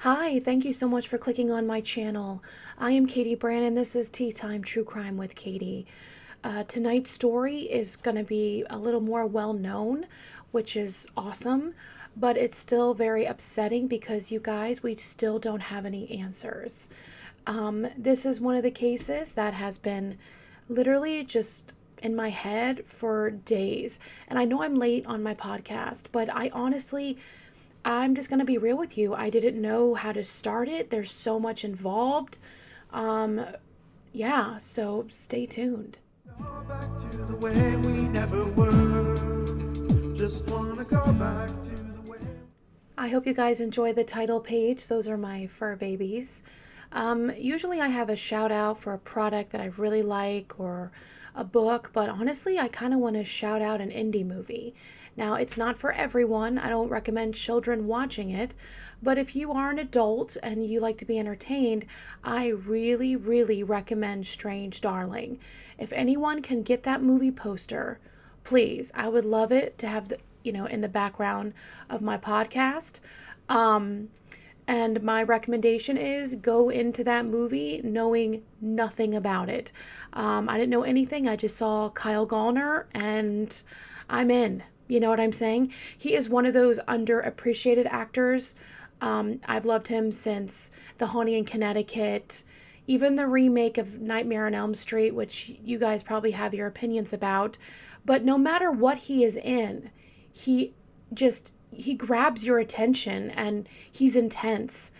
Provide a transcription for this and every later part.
Hi, thank you so much for clicking on my channel. I am Catie Brannon. This is Tea Time True Crime with Catie. Tonight's story is going to be a little more well known, which is awesome, but it's still very upsetting because you guys, we still don't have any answers. This is one of the cases that has been literally just in my head for days. And I know I'm late on my podcast, but I'm just going to be real with you. I didn't know how to start it. There's so much involved. Um, yeah, so stay tuned. Go back to the way we never were. Just wanna go back to the way. I hope you guys enjoy the title page. Those are my fur babies. Usually I have a shout out for a product that I really like or a book, but honestly, I kind of want to shout out an indie movie. Now, it's not for everyone. I don't recommend children watching it, but if you are an adult and you like to be entertained, I really, really recommend Strange Darling. If anyone can get that movie poster, please, I would love it to have in the background of my podcast. Um, and my recommendation is go into that movie knowing nothing about it. I didn't know anything. I just saw Kyle Gallner and I'm in. You know what I'm saying? He is one of those underappreciated actors. I've loved him since The Haunting in Connecticut, even the remake of Nightmare on Elm Street, which you guys probably have your opinions about. But no matter what he is in, he he grabs your attention and he's intense.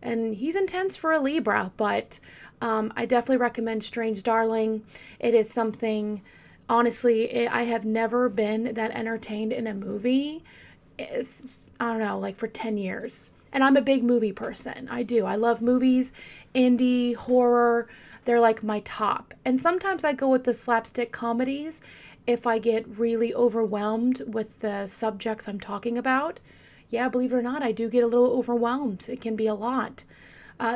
And he's intense for a Libra, but I definitely recommend Strange Darling. It is something, honestly, I have never been that entertained in a movie. I don't know, like for 10 years. And I'm a big movie person. I do. I love movies, indie, horror. They're like my top. And sometimes I go with the slapstick comedies if I get really overwhelmed with the subjects I'm talking about. Yeah, believe it or not, I do get a little overwhelmed. It can be a lot.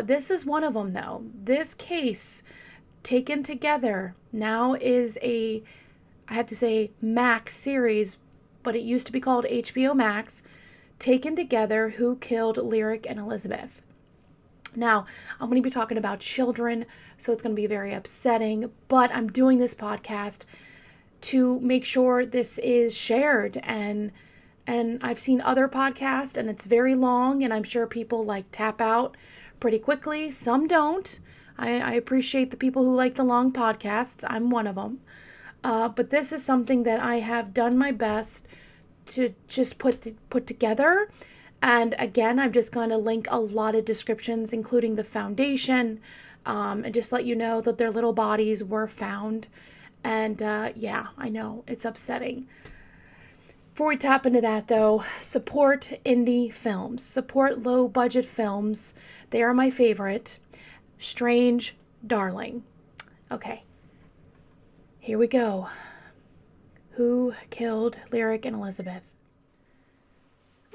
This is one of them, though. This case, taken together, now is I had to say Max series, but it used to be called HBO Max. Taken together, Who Killed Lyric and Elizabeth. Now, I'm going to be talking about children, so it's going to be very upsetting, but I'm doing this podcast to make sure this is shared, and I've seen other podcasts and it's very long, and I'm sure people like tap out pretty quickly. Some don't. I appreciate the people who like the long podcasts. I'm one of them. But this is something that I have done my best to just put together. And again, I'm just going to link a lot of descriptions, including the foundation, and just let you know that their little bodies were found. And yeah, I know it's upsetting. Before we tap into that, though, support indie films, support low budget films. They are my favorite. Strange Darling. Okay, here we go. Who killed Lyric and Elizabeth?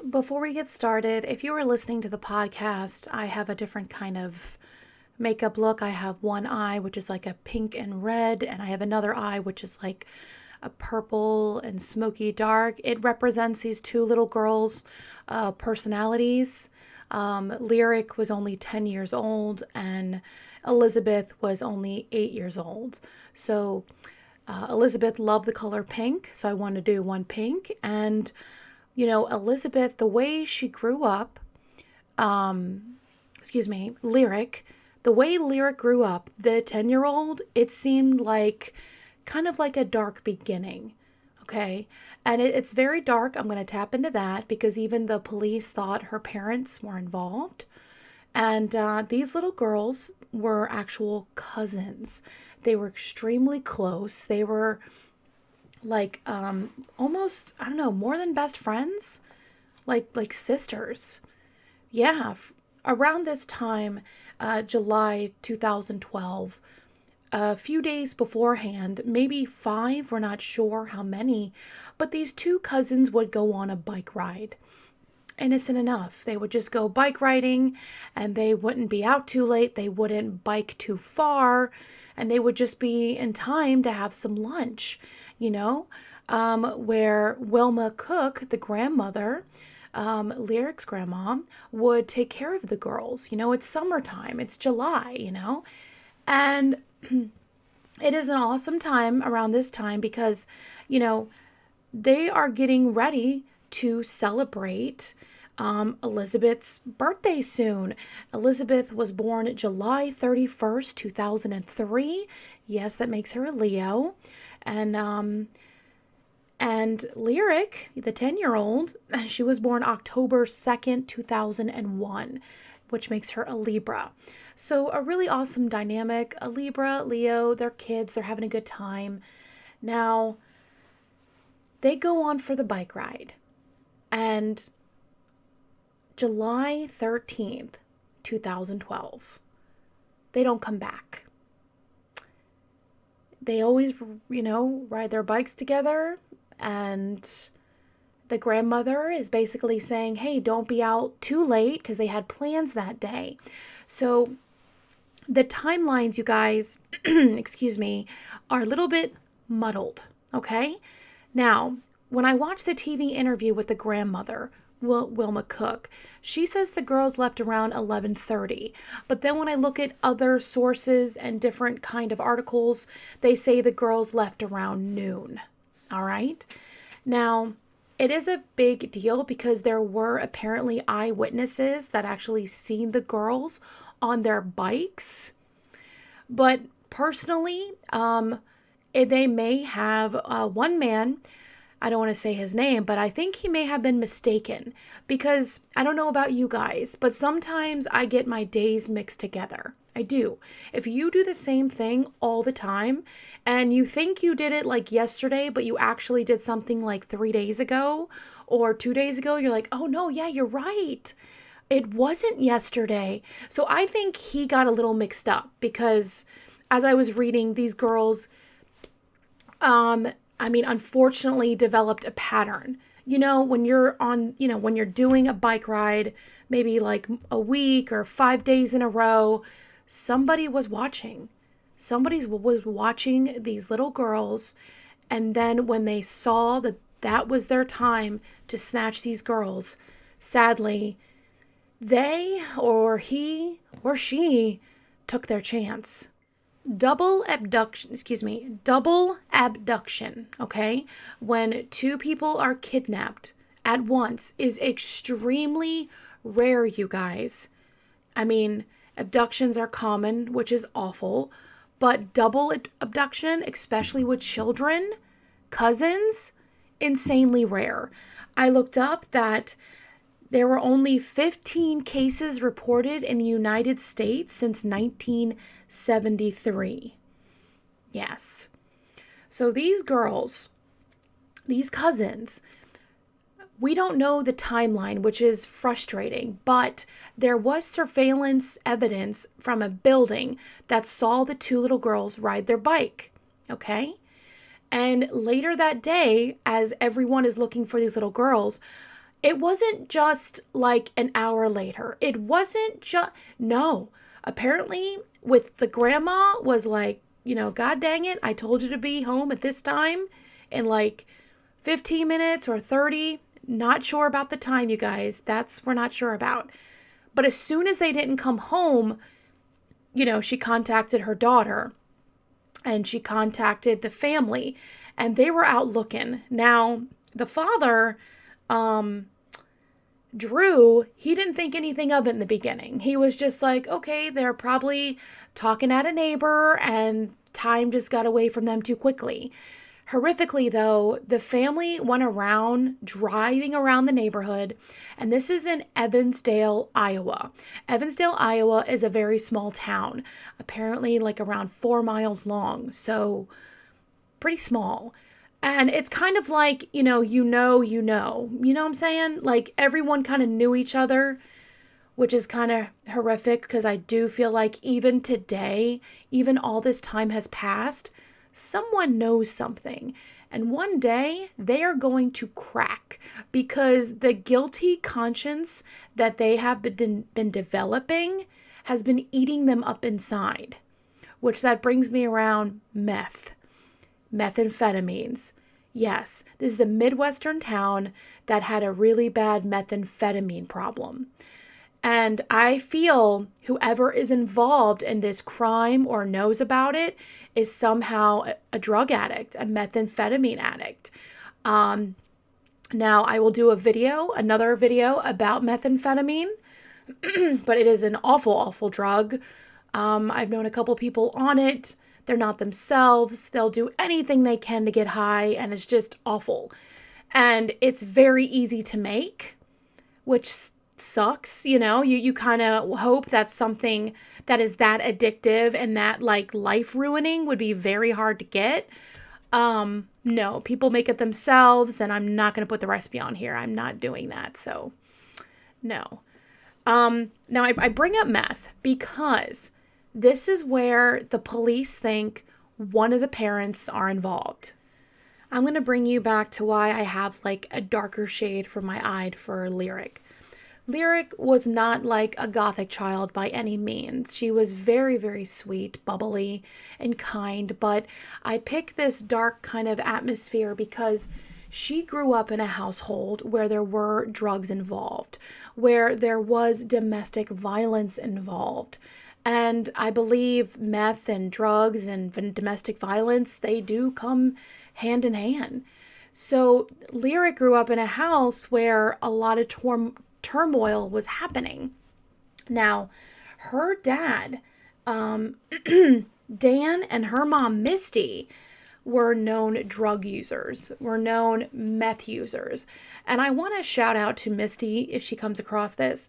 Before we get started, if you are listening to the podcast, I have a different kind of makeup look. I have one eye, which is like a pink and red, and I have another eye, which is like a purple and smoky dark. It represents these two little girls' personalities. Lyric was only 10 years old, and Elizabeth was only 8 years old. So Elizabeth loved the color pink, so I wanted to do one pink. And, Elizabeth, the way she grew up, Lyric, the way Lyric grew up, the 10-year-old, it seemed like kind of like a dark beginning. Okay. And it's very dark. I'm going to tap into that because even the police thought her parents were involved. And these little girls were actual cousins. They were extremely close. They were like almost, I don't know, more than best friends, like sisters. Yeah. Around this time, July 2012, a few days beforehand, maybe 5, we're not sure how many, but these two cousins would go on a bike ride. Innocent enough. They would just go bike riding and they wouldn't be out too late. They wouldn't bike too far and they would just be in time to have some lunch, where Wilma Cook, the grandmother, Lyric's grandma would take care of the girls. It's summertime, it's July, and it is an awesome time around this time because, they are getting ready to celebrate Elizabeth's birthday soon. Elizabeth was born July 31st, 2003. Yes, that makes her a Leo. And Lyric, the 10-year-old, she was born October 2nd, 2001, which makes her a Libra. So a really awesome dynamic. A Libra, Leo, they're kids, they're having a good time. Now, they go on for the bike ride. And July 13th, 2012, they don't come back. They always, ride their bikes together, and the grandmother is basically saying, hey, don't be out too late, because they had plans that day. So the timelines, you guys, excuse me, are a little bit muddled, okay? Now, when I watched the TV interview with the grandmother, Wilma Cook, she says the girls left around 11:30. But then when I look at other sources and different kind of articles, they say the girls left around noon. All right. Now, it is a big deal because there were apparently eyewitnesses that actually seen the girls on their bikes. But personally, they may have one man, I don't want to say his name, but I think he may have been mistaken because I don't know about you guys, but sometimes I get my days mixed together. I do. If you do the same thing all the time and you think you did it like yesterday, but you actually did something like 3 days ago or 2 days ago, you're like, oh no, yeah, you're right. It wasn't yesterday. So I think he got a little mixed up because as I was reading, these girls, unfortunately developed a pattern. When you're on, when you're doing a bike ride, maybe like a week or 5 days in a row, somebody was watching. Somebody was watching these little girls. And then when they saw that that was their time to snatch these girls, sadly, they or he or she took their chance. Double abduction, okay? When two people are kidnapped at once is extremely rare, you guys. Abductions are common, which is awful, but double abduction, especially with children, cousins, insanely rare. I looked up that there were only 15 cases reported in the United States since 1973. Yes. So these girls, these cousins, we don't know the timeline, which is frustrating, but there was surveillance evidence from a building that saw the two little girls ride their bike, okay? And later that day, as everyone is looking for these little girls, it wasn't just like an hour later. It wasn't just, no. Apparently, with the grandma was like, God dang it, I told you to be home at this time in like 15 minutes or 30. Not sure about the time, you guys. We're not sure about. But as soon as they didn't come home, she contacted her daughter and she contacted the family and they were out looking. Now, the father, Drew, he didn't think anything of it in the beginning. He was just like, okay, they're probably talking at a neighbor and time just got away from them too quickly. Horrifically, though, the family went around, driving around the neighborhood, and this is in Evansdale, Iowa. Evansdale, Iowa is a very small town, apparently like around 4 miles long, so pretty small. And it's kind of like, you know what I'm saying? Like everyone kind of knew each other, which is kind of horrific because I do feel like even today, even all this time has passed, someone knows something. And one day they are going to crack because the guilty conscience that they have been developing has been eating them up inside, which that brings me around methamphetamines. Yes, this is a Midwestern town that had a really bad methamphetamine problem. And I feel whoever is involved in this crime or knows about it is somehow a drug addict, a methamphetamine addict. Um, Now, I will do another video about methamphetamine, but it is an awful, awful drug. I've known a couple people on it. They're not themselves. They'll do anything they can to get high, and it's just awful. And it's very easy to make, which sucks. You kind of hope that something that is that addictive and that like life ruining would be very hard to get. No, people make it themselves, and I'm not going to put the recipe on here. I'm not doing that. So, no. Now I bring up meth because this is where the police think one of the parents are involved. I'm going to bring you back to why I have like a darker shade for my eye for Lyric. Lyric was not like a gothic child by any means. She was very, very sweet, bubbly, and kind, but I pick this dark kind of atmosphere because she grew up in a household where there were drugs involved, where there was domestic violence involved. And I believe meth and drugs and domestic violence, they do come hand in hand. So Lyric grew up in a house where a lot of turmoil was happening. Now, her dad, Dan, and her mom, Misty, were known drug users, were known meth users. And I want to shout out to Misty if she comes across this.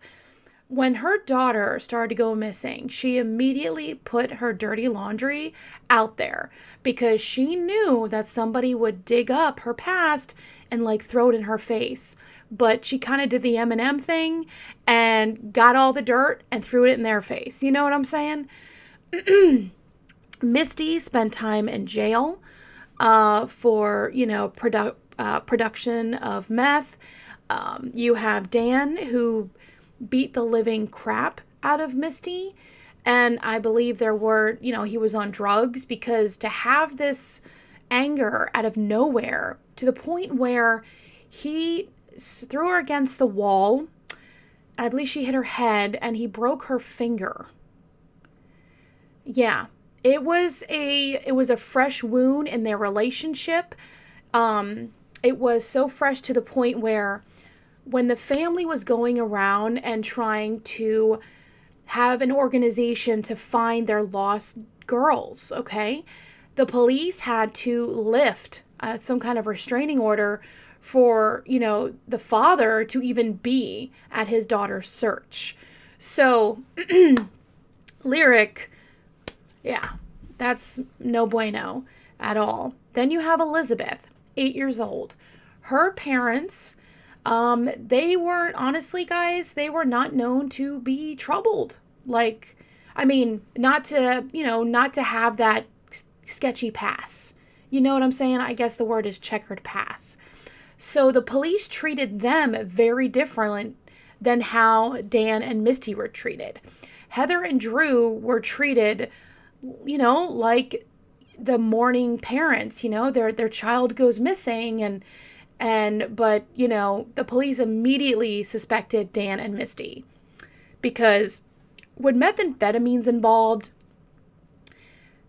When her daughter started to go missing, she immediately put her dirty laundry out there because she knew that somebody would dig up her past and like throw it in her face. But she kind of did the Eminem thing and got all the dirt and threw it in their face. You know what I'm saying? Misty spent time in jail for, production of meth. You have Dan, who beat the living crap out of Misty. And I believe he was on drugs, because to have this anger out of nowhere to the point where he threw her against the wall, I believe she hit her head, and he broke her finger. Yeah, it was a fresh wound in their relationship. It was so fresh to the point where when the family was going around and trying to have an organization to find their lost girls, okay, the police had to lift some kind of restraining order for, the father to even be at his daughter's search. So, Lyric, yeah, that's no bueno at all. Then you have Elizabeth, 8 years old. Her parents, they weren't, honestly, guys, they were not known to be troubled. Like, I mean, not to have that sketchy past. You know what I'm saying? I guess the word is checkered past. So the police treated them very different than how Dan and Misty were treated. Heather and Drew were treated, like the mourning parents. Their child goes missing, but the police immediately suspected Dan and Misty, because when methamphetamine's involved,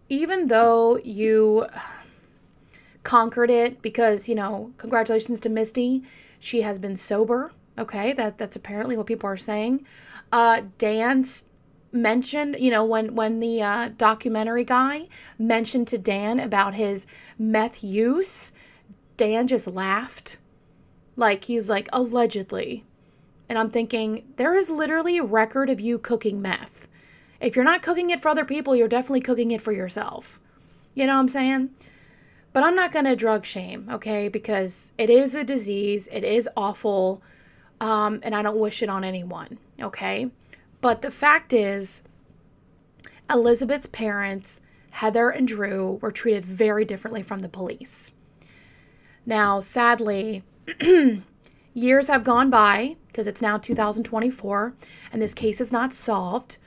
even though you conquered it, because, congratulations to Misty, she has been sober. Okay, that's apparently what people are saying. Dan mentioned, when the documentary guy mentioned to Dan about his meth use, Dan just laughed. Like, he was like, allegedly. And I'm thinking, there is literally a record of you cooking meth. If you're not cooking it for other people, you're definitely cooking it for yourself. You know what I'm saying? But I'm not going to drug shame, okay? Because it is a disease. It is awful. And I don't wish it on anyone, okay? But the fact is, Elizabeth's parents, Heather and Drew, were treated very differently from the police. Now, sadly, years have gone by, because it's now 2024, and this case is not solved.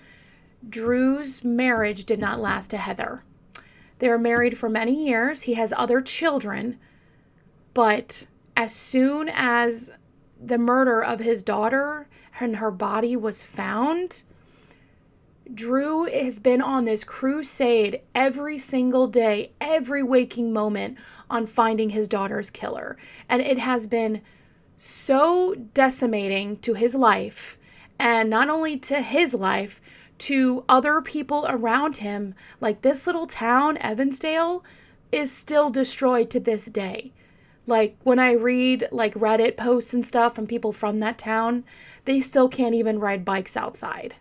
Drew's marriage did not last to Heather. They were married for many years. He has other children, But as soon as the murder of his daughter and her body was found, Drew has been on this crusade every single day, every waking moment on finding his daughter's killer. And it has been so decimating to his life, and not only to his life, to other people around him. Like, this little town, Evansdale, is still destroyed to this day. Like, when I read like Reddit posts and stuff from people from that town, they still can't even ride bikes outside.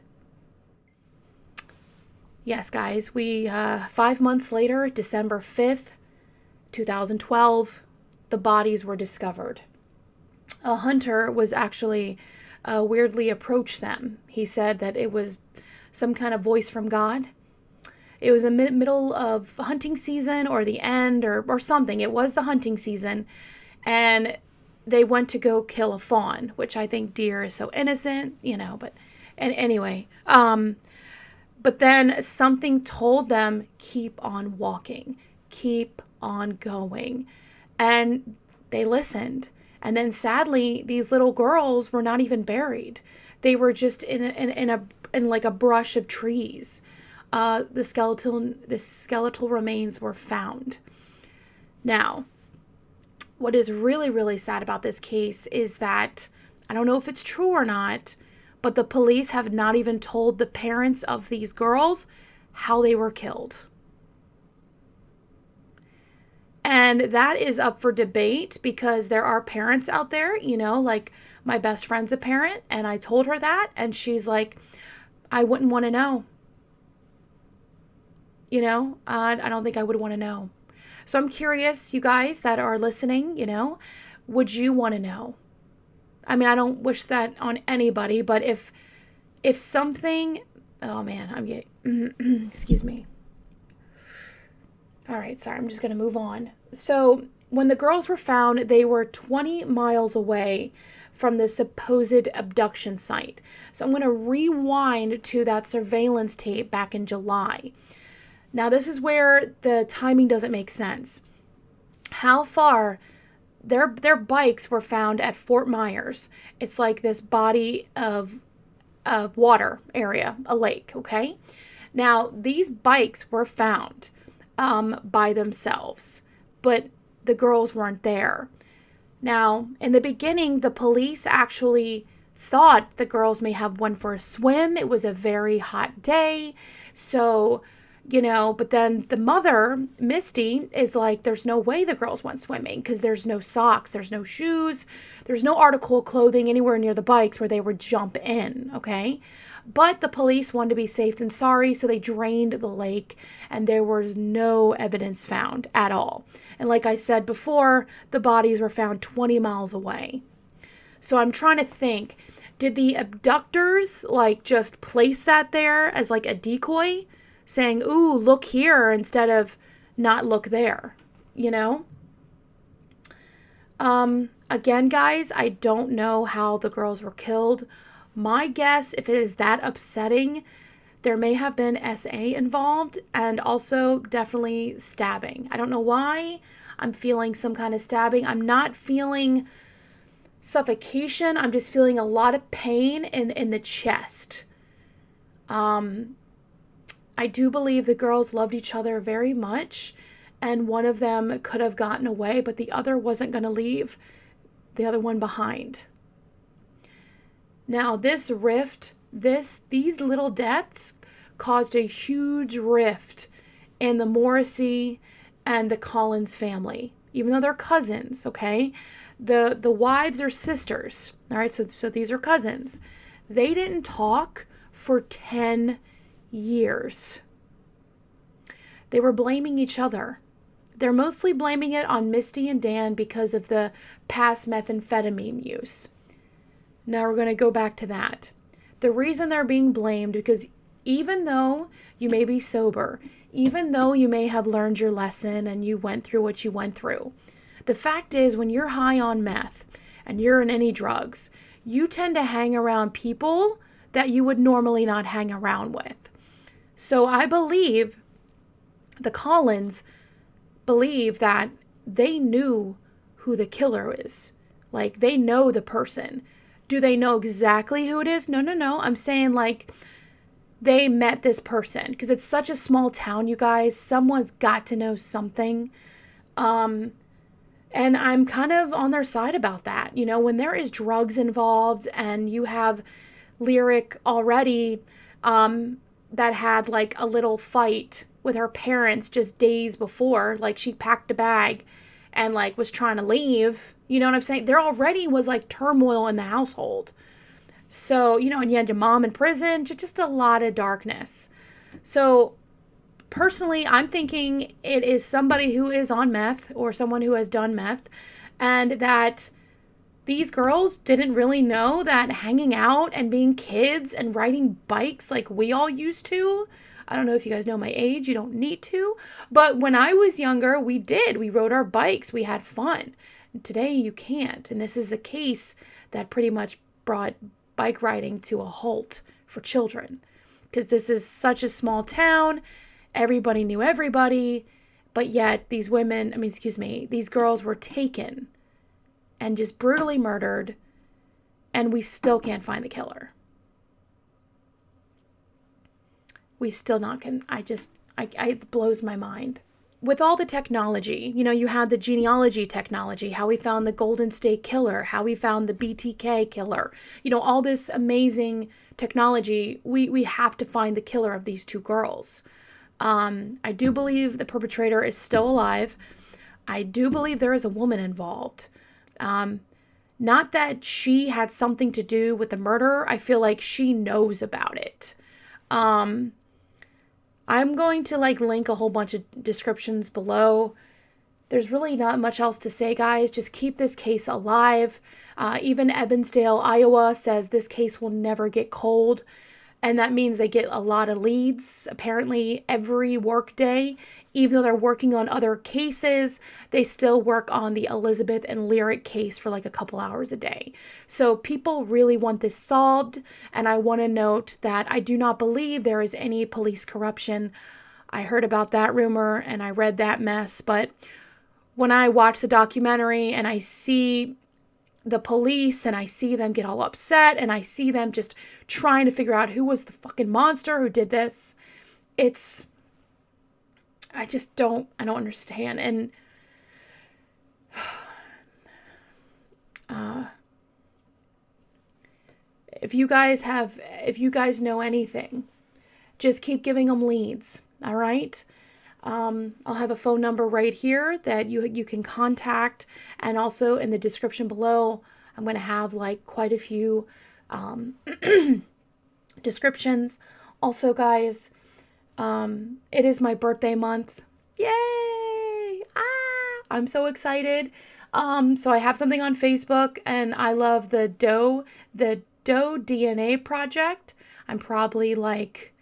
Yes, guys, we 5 months later, December 5th, 2012, the bodies were discovered. A hunter was actually weirdly approached them. He said that it was some kind of voice from God. It was a middle of hunting season, or the end, or something. It was the hunting season, and they went to go kill a fawn, which I think deer is so innocent, but and anyway, but then something told them, keep on walking, keep on going. And they listened. And then sadly, these little girls were not even buried. They were just in like a brush of trees. The skeletal remains were found. Now, what is really, really sad about this case is that, I don't know if it's true or not, but the police have not even told the parents of these girls how they were killed. And that is up for debate, because there are parents out there, like my best friend's a parent, and I told her that, and she's like, I wouldn't want to know. I don't think I would want to know. So I'm curious, you guys that are listening, would you want to know? I mean, I don't wish that on anybody, but if something, oh man, I'm getting, excuse me. All right, sorry, I'm just going to move on. So when the girls were found, they were 20 miles away from the supposed abduction site. So I'm going to rewind to that surveillance tape back in July. Now, this is where the timing doesn't make sense. How far? Their bikes were found at Fort Myers. It's like this body of water area, a lake, okay? Now, these bikes were found by themselves, but the girls weren't there. Now, in the beginning, the police actually thought the girls may have went for a swim. It was a very hot day, so but then the mother, Misty, is like, there's no way the girls went swimming, because there's no socks, there's no shoes, there's no article of clothing anywhere near the bikes where they would jump in, okay? But the police wanted to be safe than sorry, so they drained the lake, and there was no evidence found at all. And like I said before, the bodies were found 20 miles away. So I'm trying to think, did the abductors just place that there as like a decoy, saying, ooh, look here, instead of not look there, Again, guys, I don't know how the girls were killed. My guess, if it is that upsetting, there may have been SA involved, and also definitely stabbing. I don't know why I'm feeling some kind of stabbing. I'm not feeling suffocation. I'm just feeling a lot of pain in the chest. I do believe the girls loved each other very much, and one of them could have gotten away, but the other wasn't going to leave the other one behind. Now, this rift, these little deaths caused a huge rift in the Morrissey and the Collins family, even though they're cousins, okay? The wives are sisters, all right? So these are cousins. They didn't talk for 10 years. They were blaming each other. They're mostly blaming it on Misty and Dan because of the past methamphetamine use. Now we're going to go back to that. The reason they're being blamed, because even though you may be sober, even though you may have learned your lesson and you went through what you went through, the fact is, when you're high on meth and you're in any drugs, you tend to hang around people that you would normally not hang around with. So I believe the Collins believe that they knew who the killer is. Like, they know the person. Do they know exactly who it is? No, no, no. I'm saying, like, they met this person. Because it's such a small town, you guys. Someone's got to know something. And I'm kind of on their side about that. You know, when there is drugs involved and you have Lyric already that had, like, a little fight with her parents just days before. Like, she packed a bag and, like, was trying to leave. You know what I'm saying? There already was, like, turmoil in the household. So, you know, and you had your mom in prison, just a lot of darkness. So, personally, I'm thinking it is somebody who is on meth or someone who has done meth, and that these girls didn't really know that hanging out and being kids and riding bikes like we all used to. I don't know if you guys know my age. You don't need to. But when I was younger, we did. We rode our bikes. We had fun. Today, you can't. And this is the case that pretty much brought bike riding to a halt for children. Because this is such a small town. Everybody knew everybody. But yet, these girls were taken and just brutally murdered. And we still can't find the killer. We still not can. It blows my mind. With all the technology, you know, you had the genealogy technology, how we found the Golden State Killer, how we found the BTK killer, you know, all this amazing technology. We have to find the killer of these two girls. I do believe the perpetrator is still alive. I do believe there is a woman involved. Not that she had something to do with the murder. I feel like she knows about it. I'm going to, like, link a whole bunch of descriptions below. There's really not much else to say, guys. Just keep this case alive. Even Evansdale, Iowa says this case will never get cold. And that means they get a lot of leads, apparently, every work day. Even though they're working on other cases, they still work on the Elizabeth and Lyric case for like a couple hours a day. So people really want this solved. And I want to note that I do not believe there is any police corruption. I heard about that rumor and I read that mess. But when I watch the documentary and I see the police and I see them get all upset and I see them just trying to figure out who was the fucking monster who did this, I don't understand. And if you guys know anything, just keep giving them leads. All right. I'll have a phone number right here that you can contact, and also in the description below, I'm going to have like quite a few descriptions. Also, guys, it is my birthday month. Yay! I'm so excited. So I have something on Facebook, and I love the Doe DNA project. I'm probably like,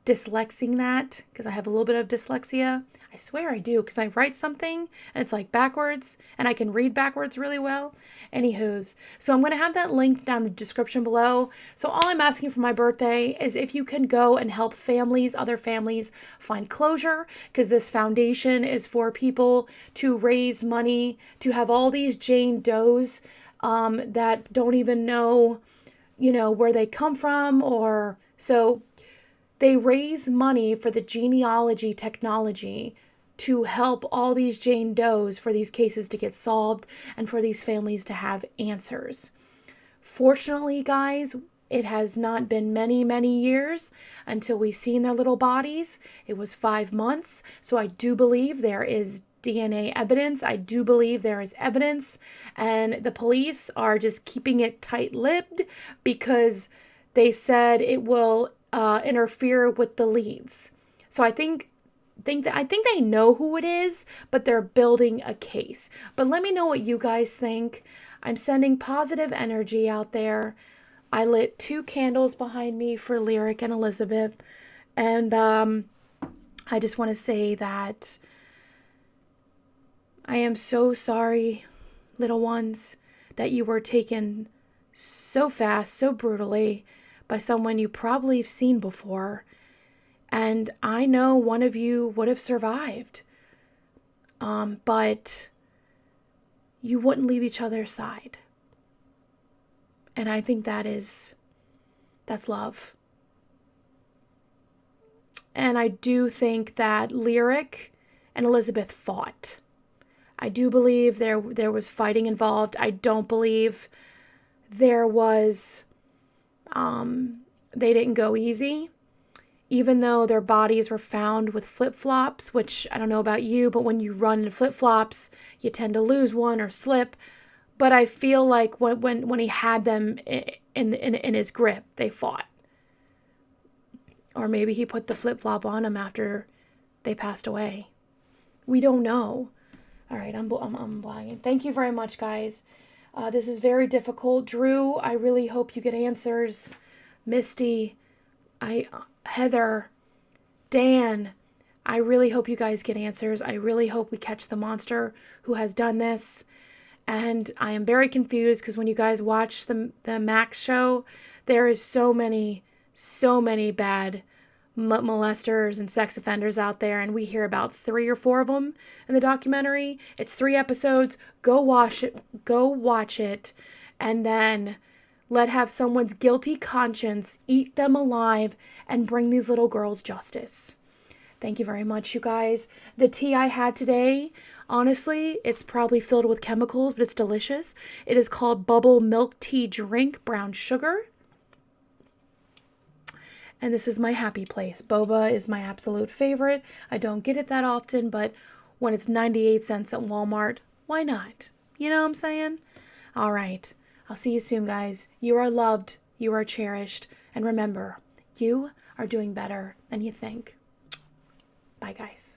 dyslexing that because I have a little bit of dyslexia. I swear I do, because I write something and it's like backwards and I can read backwards really well. Anywho's, so I'm going to have that link down in the description below. So all I'm asking for my birthday is if you can go and help other families find closure, because this foundation is for people to raise money to have all these Jane Does that don't even know, where they come from, or so. They raise money for the genealogy technology to help all these Jane Does for these cases to get solved and for these families to have answers. Fortunately, guys, it has not been many, many years until we've seen their little bodies. It was 5 months. So I do believe there is DNA evidence. I do believe there is evidence. And the police are just keeping it tight-lipped because they said it will interfere with the leads. So I think they know who it is, but they're building a case. But let me know what you guys think. I'm sending positive energy out there. I lit 2 candles behind me for Lyric and Elizabeth, and I just want to say that I am so sorry, little ones, that you were taken so fast, so brutally, by someone you probably have seen before. And I know one of you would have survived. But you wouldn't leave each other's side. And I think that's love. And I do think that Lyric and Elizabeth fought. I do believe there was fighting involved. I don't believe there was, they didn't go easy. Even though their bodies were found with flip-flops, which I don't know about you, but when you run in flip-flops, you tend to lose one or slip. But I feel like when he had them in his grip, they fought. Or maybe he put the flip-flop on them after they passed away. We don't know. All right, I'm blagging. Thank you very much, guys. This is very difficult. Drew, I really hope you get answers. Misty, Heather, Dan, I really hope you guys get answers. I really hope we catch the monster who has done this. And I am very confused because when you guys watch the Max show, there is so many bad molesters and sex offenders out there, and we hear about 3 or 4 of them in the documentary. It's 3 episodes. Go watch it, and then have someone's guilty conscience eat them alive and bring these little girls justice. Thank you very much, you guys. The tea I had today, honestly, it's probably filled with chemicals, but it's delicious. It is called Bubble Milk Tea Drink Brown Sugar. And this is my happy place. Boba is my absolute favorite. I don't get it that often, but when it's 98 cents at Walmart, why not? You know what I'm saying? All right. I'll see you soon, guys. You are loved. You are cherished. And remember, you are doing better than you think. Bye, guys.